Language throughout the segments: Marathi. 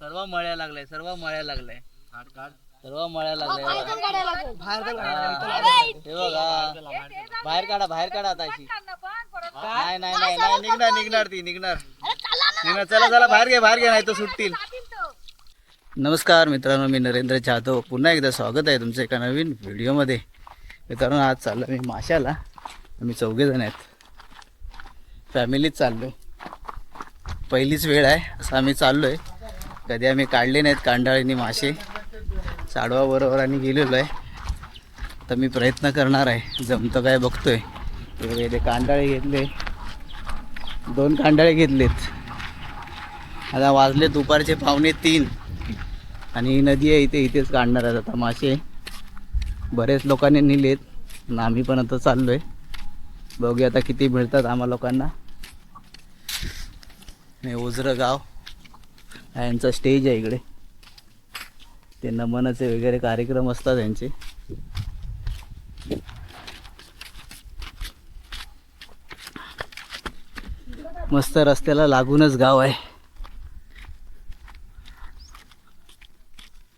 सर्व मळ्या लागलाय, सर्व मळ्या लागलाय, सर्व मळ्या लागलाय. हे बघा, बाहेर काढा, बाहेर काढा आता अशी. नाही नाही नाही नाही, निघणार निघणार ती निघणार निघणार. चला चला बाहेर घे, बाहेर घे, नाही तर सुटतील. नमस्कार मित्रांनो, मी नरेंद्र जाधव. पुन्हा एकदा स्वागत आहे तुमचं एका नवीन व्हिडिओमध्ये. मित्रांनो, आज चाललो मी माशाला. आम्ही 4 जण आहेत, फॅमिलीच चाललो आहे. पहिलीच वेळ आहे असं आम्ही चाललो आहे. कधी आम्ही काढले नाहीत कांडाळीनी मासे, साडवा बरोबर आणि गेलेलो आहे. तर मी प्रयत्न करणार आहे, जमतं काय बघतोय. ते कांडाळे घेतले, 2 कांडाळे घेतलेत. आता वाजले दुपारचे 2:45 आणि ही नदी आहे इथेच काढणार आहेत आता मासे. बरेच लोकांनी नेलेत, आम्ही पण आता चाललो आहे. बघूया आता किती मिळतात आम्हा लोकांना. हे ओझरं गाव यांचा स्टेज आहे इकडे. ते नमनाचे वगैरे कार्यक्रम असतात यांचे. मस्त रस्त्याला लागूनच गाव आहे.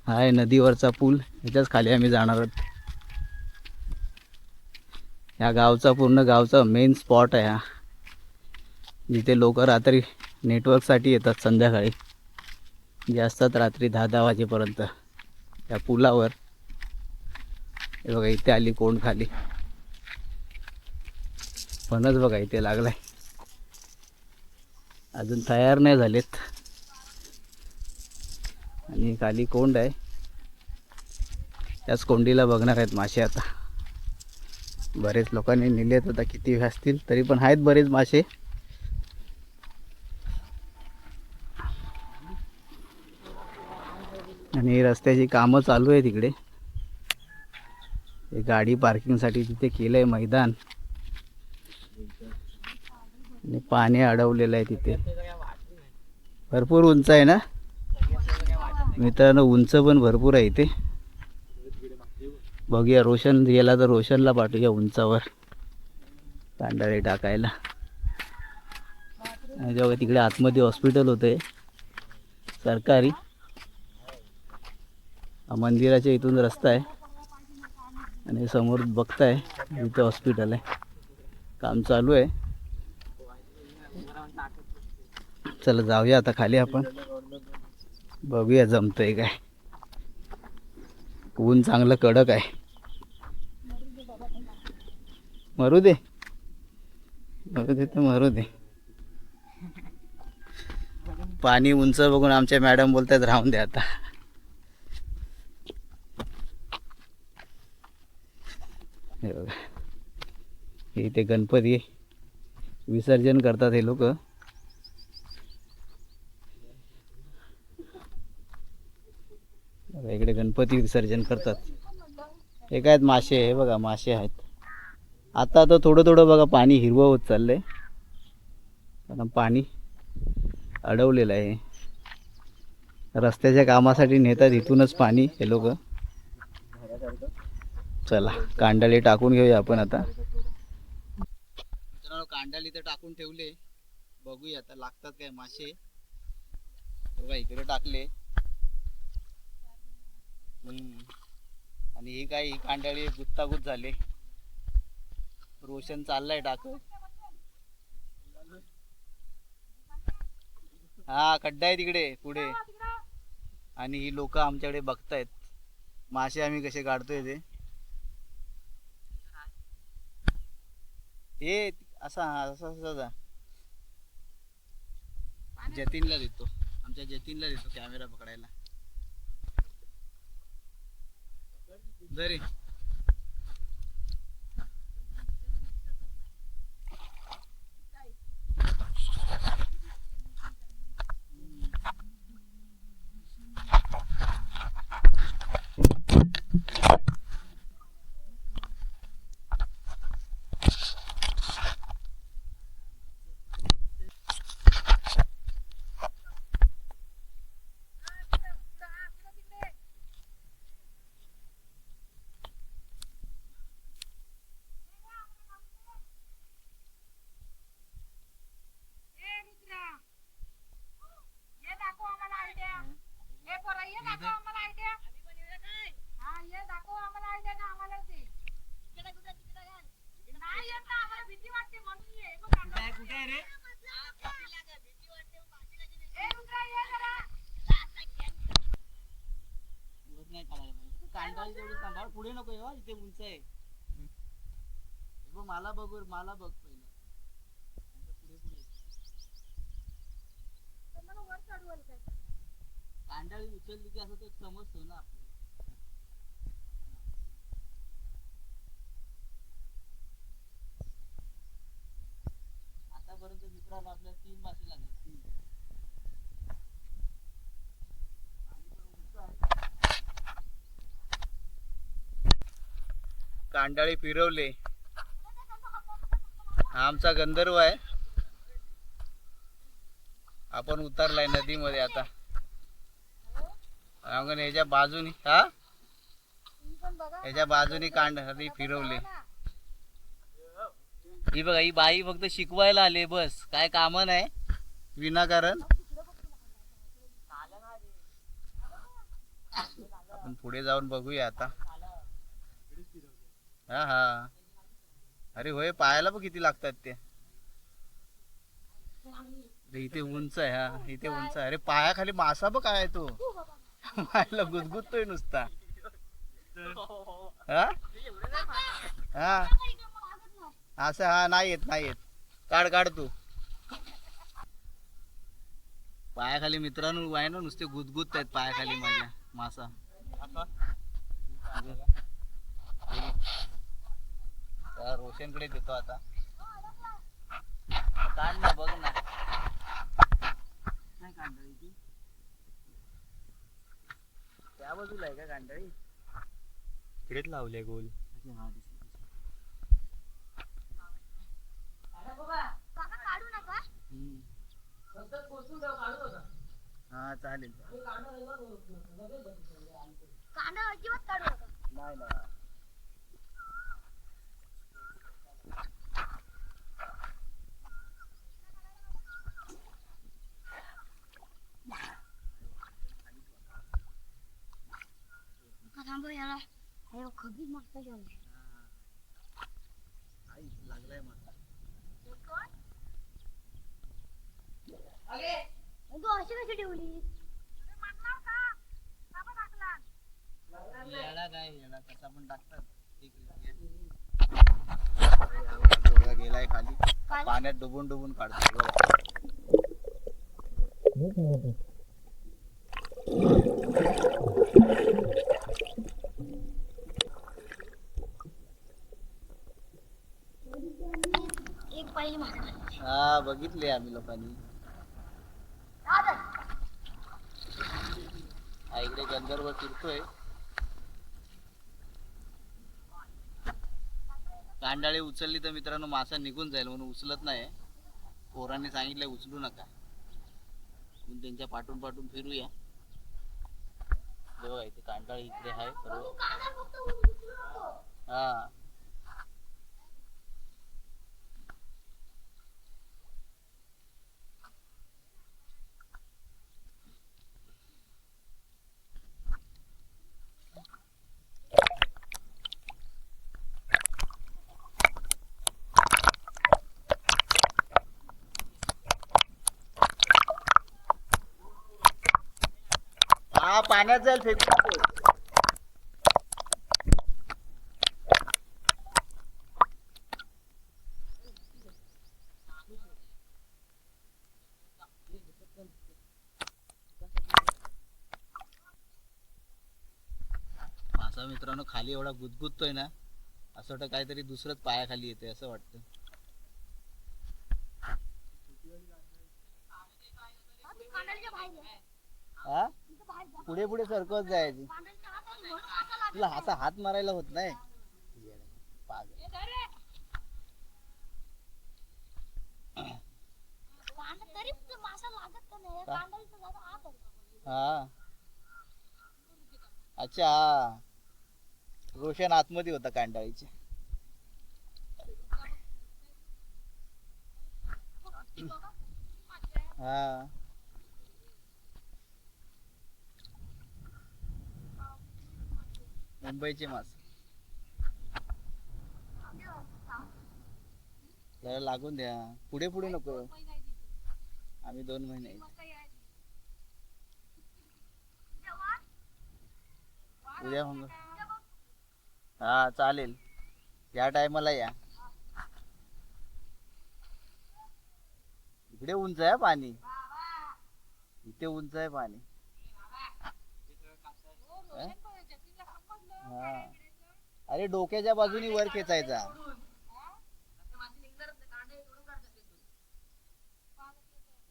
हा आहे नदीवरचा पूल, ह्याच्याच खाली आम्ही जाणार आहोत. ह्या गावचा पूर्ण गावचा मेन स्पॉट आहे हा, जिथे लोक रात्री नेटवर्कसाठी येतात. संध्याकाळी जे असतात रात्री 10-10 वाजेपर्यंत त्या पुलावर. हे बघा, इथे आली कोण खाली. फणस बघा इथे लागलाय, अजून तयार नाही झालेत. आणि खाली कोंड आहे, त्याच कोंडीला बघणार आहेत मासे. आता बरेच लोकांनी नेलेत, आता किती असतील तरी पण आहेत बरेच मासे. आणि रस्त्याची कामं चालू आहे तिकडे. हे गाडी पार्किंगसाठी तिथे केलंय मैदान. आणि पाणी अडवलेलं आहे तिथे. भरपूर उंच आहे ना मित्रांनो, उंच पण भरपूर आहे इथे. बघूया, रोशन गेला तर रोशनला पाठवूया उंचावर कांडाळे टाकायला. आणि जेव्हा तिकडे आतमध्ये हॉस्पिटल होते सरकारी, मंदिराच्या इथून रस्ता आहे आणि समोर बघताय इथं हॉस्पिटल आहे. काम चालू आहे. चला जाऊया आता खाली आपण, बघूया जमतंय काय. ऊन चांगलं कडक आहे. मरू दे, मरू दे तर मरू दे. पाणी उंच बघून आमच्या मॅडम बोलतात राहून दे आता. हे बघा, इथे गणपती विसर्जन करतात हे लोक. इकडे गणपती विसर्जन करतात. हे काय मासे, हे बघा मासे आहेत. आता तर थोडं थोडं बघा पाणी हिरवं होत चाललंय, कारण पाणी अडवलेलं आहे. रस्त्याच्या कामासाठी नेतात इथूनच पाणी हे लोक. चला कांडाळे टाकून घेऊया आपण आता. मित्रांनो, कांडाळे इथे टाकून ठेवले, बघूया आता लागतात काय मासे. बघा इकडे टाकले. आणि ही काय, ही कांडाळी गुत्तागुत्त झाले. रोशन चाललाय टाक. हा खड्डा आहे तिकडे पुढे. आणि ही लोक आमच्याकडे बघतायत मासे आम्ही कसे काढतोय ते. हे असा असा असा जतीनला देतो, आमच्या जतीनला देतो कॅमेरा पकडायला. जरी पुढे नको येऊ, इथे उंच आहे. मला बघ पहिलं. पुढे पुढे कांडाळी उचलली की असं तो समजतो ना आपल्याला. आतापर्यंत मित्रांनो आपल्या 3 मासे लागले. 3 कांडाळी फिरवले. हा आमचा गंधर्व आहे. आपण उतरलाय नदीमध्ये आता. अंगण याच्या बाजूनी याच्या बाजूनी कांडाळी फिरवले. ही बघा, ही बाई फक्त शिकवायला आले बस, काय काम नाही विनाकारण. आपण पुढे जाऊन बघूया आता. हा हा, अरे होय, पायाला बघ किती लागतात ते. इथे उंच आहे. हा इथे उंच आहे. अरे पायाखाली मासा बघ काय तो. पायाला गुदगुदतोय नुसता. हा हा असं. हा नाही येत. काढ तू. पायाखाली मित्रांनो आहे ना, नुसते गुदगुदत आहेत पायाखाली माझ्या मासा. रोशनकडे देतो आता. काढ ना, बघ ना. नाही कांडाळी ती त्या बाजूला आहे का कांडाळी? इकडेच लावले गोल. हा चालेल. नाही ना. लागलाय मासा. अशी कशी ठेवली? येडा काय, येडा कसा पण टाकतात. गेलाय खाली, पाण्यात डुबून काढतो. हा बघितले आम्ही लोकांनी. हा इकडे गंधर्व फिरतोय. कांडाळी उचलली तर मित्रांनो मासा निघून जाईल म्हणून उचलत नाही. पोरांनी सांगितलंय उचलू नका. आपण त्यांच्या पाठून फिरूया. बघा इथे कांडाळी इकडे आहे बरोबर. हा हा पाण्यात जाईल फेकून. मासा मित्रांनो खाली एवढा गुदगुदतोय ना, असं वाटतं काहीतरी दुसरंच पायाखाली येते असं वाटतं. हा पुढे सरकत जायची. तुला असा हात मारायला होत नाही. हा अच्छा, हा रोशन आतमध्ये होता कांडाळीचे. हा मुंबईचे मासे जरा लागून द्या. पुढे नको. आम्ही 2 महिने. उद्या हा चालेल, या टायमाला या. इकडे उंच आहे पाणी, इथे उंच आहे पाणी. हा. अरे डोक्याच्या बाजूनी वर खेचायचा.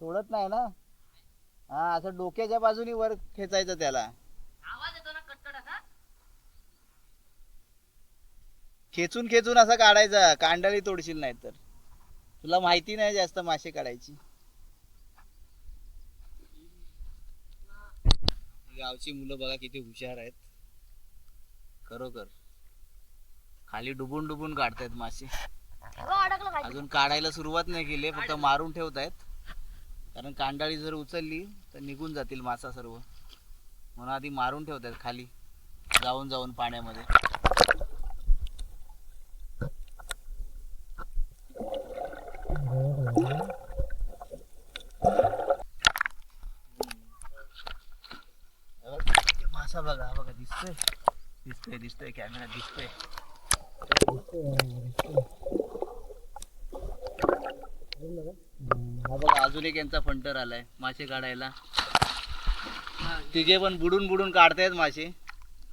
तोडत नाही ना. हा असं डोक्याच्या बाजूनी वर खेचायचं त्याला. खेचून खेचून असं काढायचा, कांडळी तोडशील नाही तर. तुला माहिती नाही जास्त मासे काढायची. गावची मुलं बघा किती हुशार आहेत खरोखर. खाली डुबून डुबून काढतायत मासे. अजून काढायला सुरुवात नाही केली, फक्त मारून ठेवतायत. कारण कांडाळी जर उचलली तर निघून जातील मासा सर्व, म्हणून आधी मारून ठेवतायत खाली जाऊन जाऊन पाण्यामध्ये. मासा बघा, हा बघा दिसतोय दिसतोय दिसतोय कॅमेरा दिसतोय. हा बघा अजून एक यांचा फंटर आलाय मासे काढायला. तिघे पण बुडून बुडून काढतायत मासे.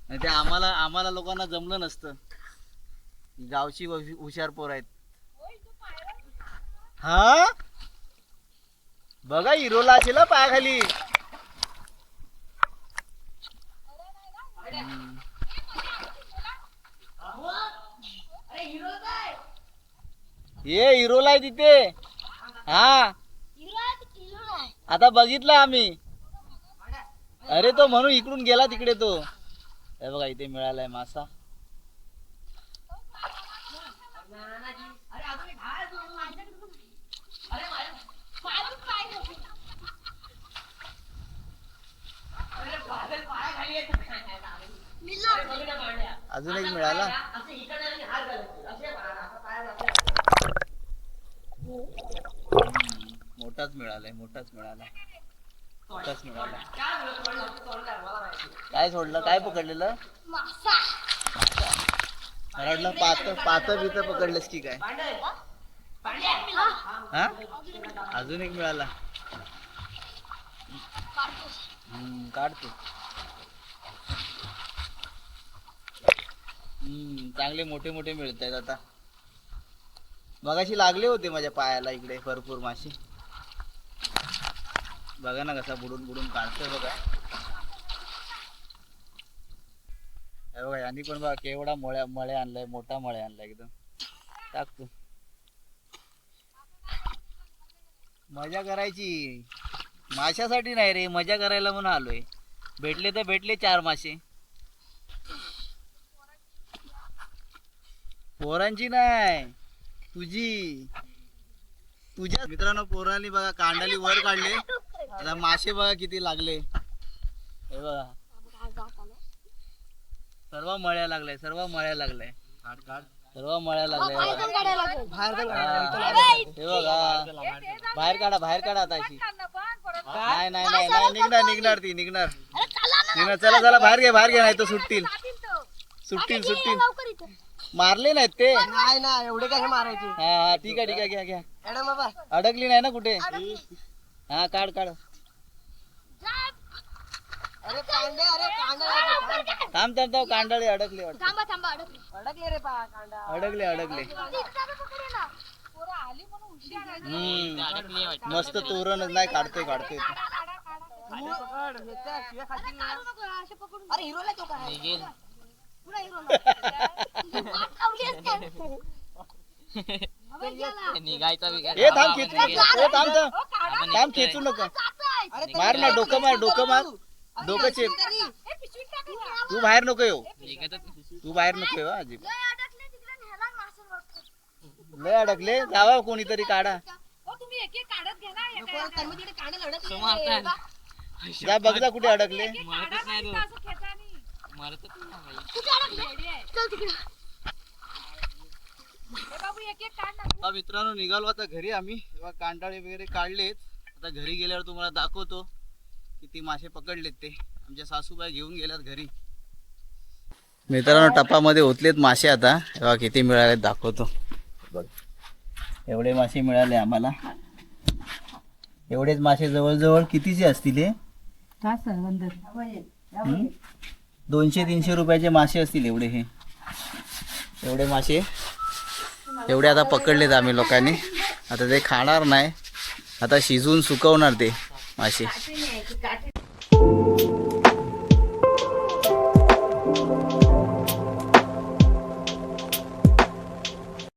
आणि ते आम्हाला लोकांना जमलं नसतं. गावची हुशार पोर आहेत. हा बघा हिरोला असेल पायाखाली. ये हिरोला आहे तिथे. हा आता बघितलं आम्ही. अरे तो म्हणून इकडून गेला तिकडे तो. हे बघा इथे मिळालाय मासा. अजून एक मिळाला. मोठाच मिळालाय, मोठाच मिळाला, मोठाच मिळाला. काय सोडलं, काय पकडलेलं? मला वाटलं पात बीत पकडलंस की काय. हा अजून एक मिळाला. काढतो. चांगले मोठे मोठे मिळत आहेत आता. मगाशी लागले होते माझ्या पायाला इकडे भरपूर मासे. बघा ना कसा बुडून बुडून काढतोय बघा. हे बघा यांनी पण बघा केवढा मळे आणलाय, मोठा मळे आणलाय एकदम. टाकतो. मजा करायची, माशासाठी नाही रे, मजा करायला म्हणून आलोय. भेटले तर भेटले 4 मासे. पोरांची नाही तुझी. तुझ्या मित्रांनो पोरांनी बघा कांडाली वर काढले. आता मासे बघा किती लागले. हे बघा सर्व मळ्या लागलाय, सर्व मळ्या लागलाय, सर्व मळ्या लागलाय. हे बघा बाहेर काढा, बाहेर काढा आता अशी. नाही नाही नाही नाही निघणार निघणार ती निघणार. चला चला बाहेर घ्या, बाहेर घ्या, नाही तर सुटतील सुटतील सुटतील. मारले नाहीत ते. नाही ना एवढे काय मारायचे. हा हा ठीक आहे ठीक आहे, घ्या घ्या. अडकली नाही ना कुठे. हा काढ काढ. अरे कांडे, अरे कांडे. थांब थांब थांब, कांडाळे अडकले वाटतं. थांबा थांबा अडकले. अडकले रे कांडा. अडकले अडकले. मस्त तोरण नाही काढतोय काढतोय. अरे हिरोला तो काय. ए थांब खेचू नको. ए थांब थांब थांब खेचू नको. मार ना, डोकं मार, डोकं मार, डोकं चेप. तू बाहेर नको येऊ, तू बाहेर नको येऊ अजिब. लय अडकले. जावा कोणीतरी काढा. जा बघ जा कुठे अडकले. मित्रांनो निघालो आता घरी आम्ही. कांटाळे वगैरे काढलेत. आता घरी गेल्यावर तुम्हाला दाखवतो किती मासे पकडलेत ते. आमच्या सासूबाई घेऊन गेल्यात घरी. मित्रांनो टपामध्ये ओतलेत मासे आता बघा किती मिळाले दाखवतो बघ एवढे मासे मिळाले आम्हाला एवढेच मासे जवळजवळ कितीचे असतील हे 200-300 रुपयाचे मासे असतील एवढे हे एवढे मासे एवढे आता पकडलेत आम्ही लोकांनी आता ते खाणार नाही आता शिजवून सुकवणार ते मासे